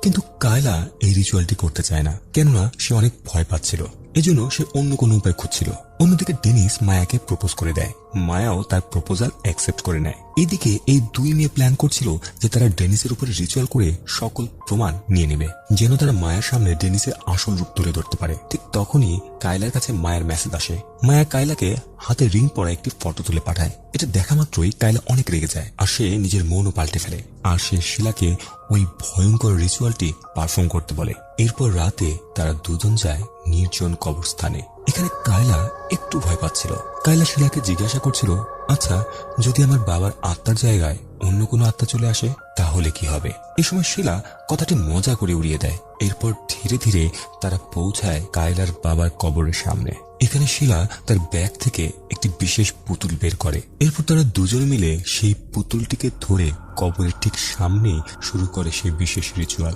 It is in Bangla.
কিন্তু কায়লা এই রিচুয়ালটি করতে চায় না, কেননা সে অনেক ভয় পাচ্ছিল। এজন্য সে অন্য কোনো উপায় খুঁজছিল। অন্যদিকে ডেনিস মায়াকে প্রপোজ করে দেয়। মায়াও তার প্রপোজাল অ্যাকসেপ্ট করে নেয়। এদিকে এই দুই মেয়ে প্ল্যান করছিল যে তারা ডেনিসের উপরে রিচুয়াল করে সকল প্রমাণ নিয়ে নেবে, যেন তারা মায়ের সামনে ডেনিসের আসল রূপ তুলে ধরতে পারে। ঠিক তখনই কায়লার কাছে মায়ের মেসেজ আসে। মায়া কায়লাকে হাতে রিং পরা একটি ফটো তুলে পাঠায়। এটা দেখা মাত্রই কায়লা অনেক রেগে যায়, আর সে নিজের মনও পাল্টে ফেলে। আর সে শিলাকে ওই ভয়ঙ্কর রিচুয়ালটি পারফর্ম করতে বলে। এরপর রাতে তারা দুজন যায় নির্জন কবরস্থানে। এখানে কায়লা একটু ভয় পাচ্ছিল। কায়লা শিলাকে জিজ্ঞাসা করছিল, আচ্ছা, যদি আমার বাবার আত্মার জায়গায় অন্য কোনো আত্মা চলে আসে তাহলে কি হবে? এই সময় শিলা কথাটি মজা করে উড়িয়ে দেয়। এরপর ধীরে ধীরে তারা পৌঁছায় কায়লার বাবার কবরের সামনে। এখানে শিলা তার ব্যাগ থেকে একটি বিশেষ পুতুল বের করে। এরপর তারা দুজন মিলে সেই পুতুলটিকে ধরে কবরের ঠিক সামনেই শুরু করে সেই বিশেষ রিচুয়াল।